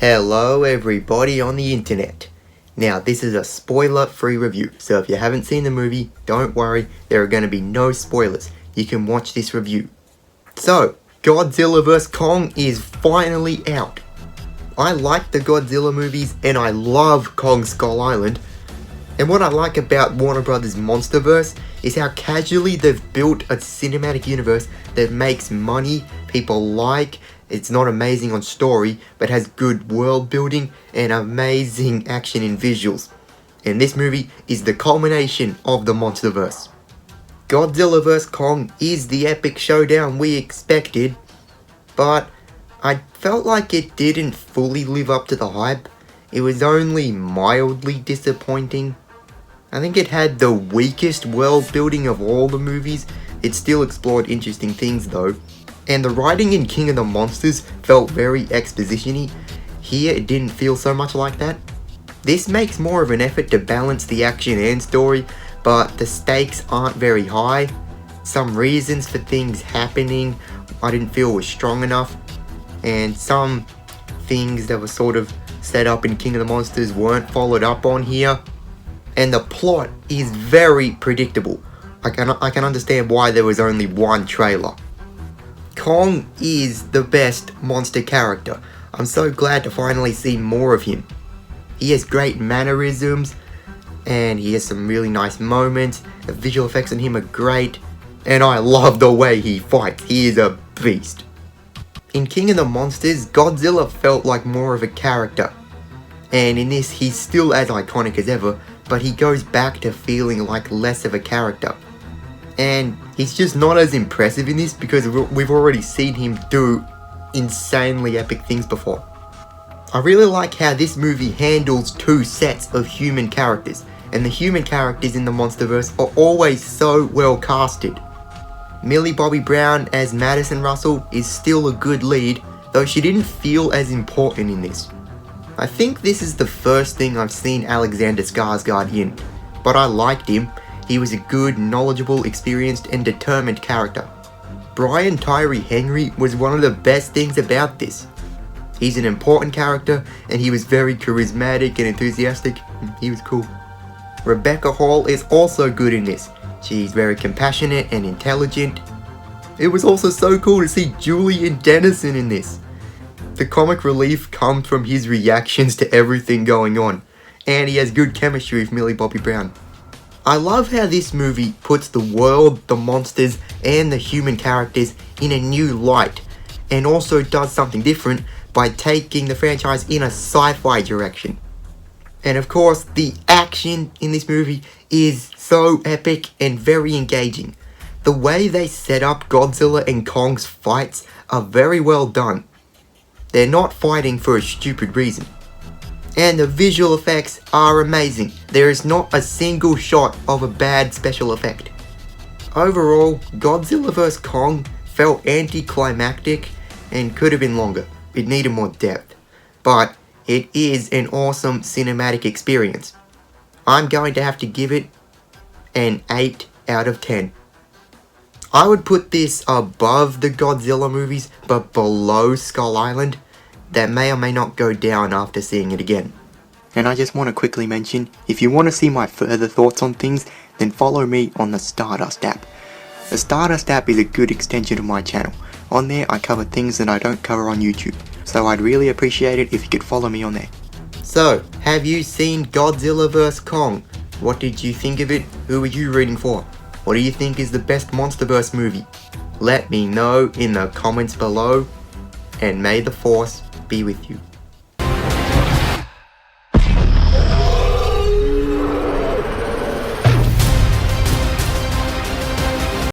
Hello everybody on the internet. Now this is a spoiler-free review, so if you haven't seen the movie, don't worry, there are going to be no spoilers. You can watch this review. So, Godzilla vs. Kong is finally out. I like the Godzilla movies and I love Kong Skull Island. And what I like about Warner Brothers Monsterverse is how casually they've built a cinematic universe that makes money, people like. It's not amazing on story, but has good world building and amazing action and visuals. And this movie is the culmination of the Monsterverse. Godzilla vs. Kong is the epic showdown we expected, but I felt like it didn't fully live up to the hype. It was only mildly disappointing. I think it had the weakest world building of all the movies. It still explored interesting things though. And the writing in King of the Monsters felt very exposition-y. Here it didn't feel so much like that. This makes more of an effort to balance the action and story, but the stakes aren't very high. Some reasons for things happening I didn't feel were strong enough, and some things that were sort of set up in King of the Monsters weren't followed up on here. And the plot is very predictable. I can understand why there was only one trailer. Kong is the best monster character. I'm so glad to finally see more of him. He has great mannerisms, and he has some really nice moments. The visual effects on him are great, and I love the way he fights. He is a beast. In King of the Monsters, Godzilla felt like more of a character, and in this he's still as iconic as ever, but he goes back to feeling like less of a character. And he's just not as impressive in this because we've already seen him do insanely epic things before. I really like how this movie handles two sets of human characters, and the human characters in the Monsterverse are always so well casted. Millie Bobby Brown as Madison Russell is still a good lead, though she didn't feel as important in this. I think this is the first thing I've seen Alexander Skarsgård in, but I liked him. He was a good, knowledgeable, experienced, and determined character. Brian Tyree Henry was one of the best things about this. He's an important character, and he was very charismatic and enthusiastic. He was cool. Rebecca Hall is also good in this. She's very compassionate and intelligent. It was also so cool to see Julian Dennison in this. The comic relief comes from his reactions to everything going on, and he has good chemistry with Millie Bobby Brown. I love how this movie puts the world, the monsters, and the human characters in a new light, and also does something different by taking the franchise in a sci-fi direction. And of course, the action in this movie is so epic and very engaging. The way they set up Godzilla and Kong's fights are very well done. They're not fighting for a stupid reason. And the visual effects are amazing. There is not a single shot of a bad special effect. Overall, Godzilla vs. Kong felt anticlimactic and could have been longer. It needed more depth. But it is an awesome cinematic experience. I'm going to have to give it an 8 out of 10. I would put this above the Godzilla movies, but below Skull Island. That may or may not go down after seeing it again. And I just want to quickly mention, if you want to see my further thoughts on things, then follow me on the Stardust app. The Stardust app is a good extension of my channel. On there I cover things that I don't cover on YouTube, so I'd really appreciate it if you could follow me on there. So, have you seen Godzilla vs. Kong? What did you think of it? Who are you rooting for? What do you think is the best Monsterverse movie? Let me know in the comments below, and may the Force be with you.